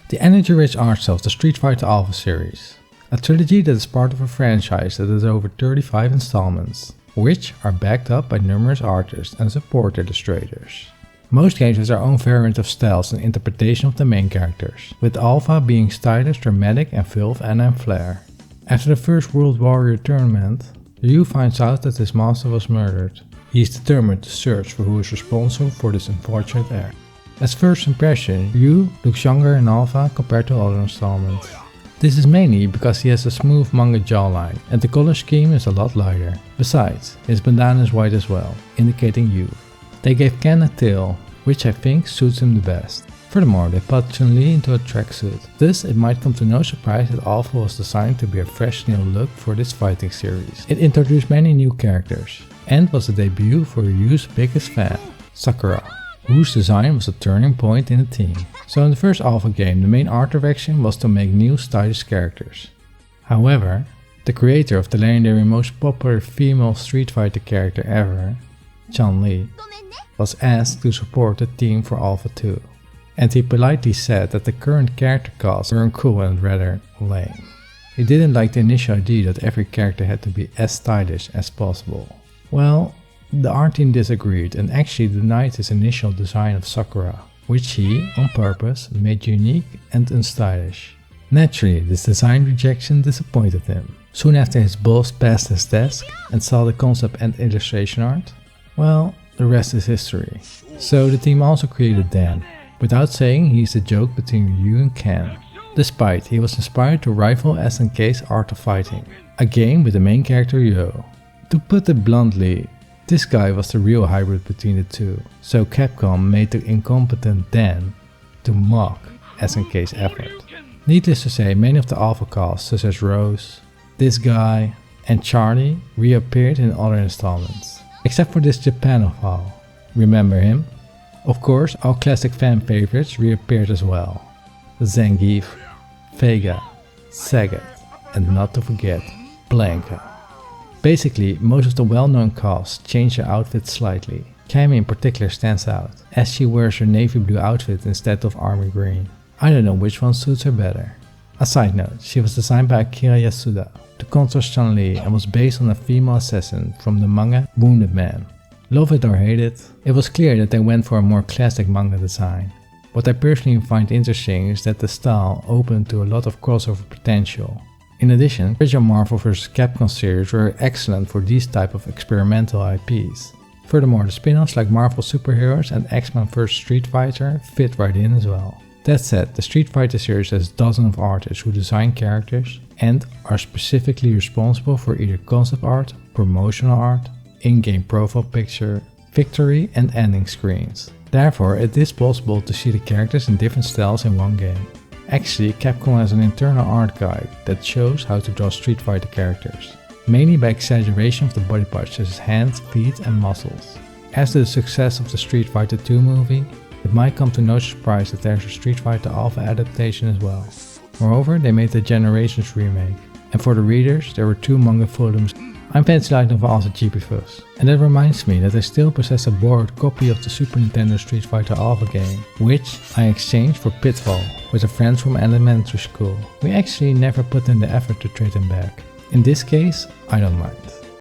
The energy-rich art style of the Street Fighter Alpha series, a trilogy that is part of a franchise that has over 35 installments, which are backed up by numerous artists and support illustrators. Most games have their own variant of styles and interpretation of the main characters, with Alpha being stylish, dramatic and full of anime flair. After the first World Warrior tournament, Ryu finds out that his master was murdered. He is determined to search for who is responsible for this unfortunate act. As first impression, Ryu looks younger in Alpha compared to other installments. This is mainly because he has a smooth manga jawline and the color scheme is a lot lighter. Besides, his bandana is white as well, indicating youth. They gave Ken a tail, which I think suits him the best. Furthermore, they put Chun-Li into a tracksuit. Thus, it might come to no surprise that Alpha was designed to be a fresh new look for this fighting series. It introduced many new characters, and was the debut for Ryu's biggest fan, Sakura, whose design was a turning point in the team. So in the first Alpha game, the main art direction was to make new stylish characters. However, the creator of the legendary most popular female Street Fighter character ever, Chun-Li, was asked to support the team for Alpha 2, and he politely said that the current character casts were uncool and rather lame. He didn't like the initial idea that every character had to be as stylish as possible. Well, the art team disagreed and actually denied his initial design of Sakura, which he, on purpose, made unique and unstylish. Naturally, this design rejection disappointed him. Soon after his boss passed his desk and saw the concept and illustration art, well, the rest is history. So the team also created Dan, without saying he's the joke between Ryu and Ken, despite he was inspired to rival SNK's Art of Fighting, a game with the main character Yo. To put it bluntly, this guy was the real hybrid between the two, so Capcom made the incompetent Dan to mock SNK's effort. Needless to say, many of the Alpha casts such as Rose, this guy and Charlie reappeared in other installments. Except for this Japanophile. Remember him? Of course, all classic fan favorites reappeared as well. Zangief, Vega, Sagat, and not to forget, Blanca. Basically, most of the well-known casts changed their outfits slightly. Cammy in particular stands out, as she wears her navy blue outfit instead of army green. I don't know which one suits her better. A side note, she was designed by Akira Yasuda to contrast Chun-Li and was based on a female assassin from the manga Wounded Man. Love it or hate it, it was clear that they went for a more classic manga design. What I personally find interesting is that the style opened to a lot of crossover potential. In addition, the original Marvel vs. Capcom series were excellent for these type of experimental IPs. Furthermore, the spin-offs like Marvel Superheroes and X-Men vs. Street Fighter fit right in as well. That said, the Street Fighter series has dozens of artists who design characters and are specifically responsible for either concept art, promotional art, in-game profile picture, victory and ending screens. Therefore, it is possible to see the characters in different styles in one game. Actually, Capcom has an internal art guide that shows how to draw Street Fighter characters, mainly by exaggeration of the body parts such as hands, feet and muscles. As to the success of the Street Fighter 2 movie, it might come to no surprise that there's a Street Fighter Alpha adaptation as well. Moreover, they made the Generations remake, and for the readers there were 2 manga volumes. I'm fancy like novels at GP Fuzz, and that reminds me that I still possess a borrowed copy of the Super Nintendo Street Fighter Alpha game, which I exchanged for Pitfall with a friend from elementary school. We actually never put in the effort to trade them back. In this case, I don't mind.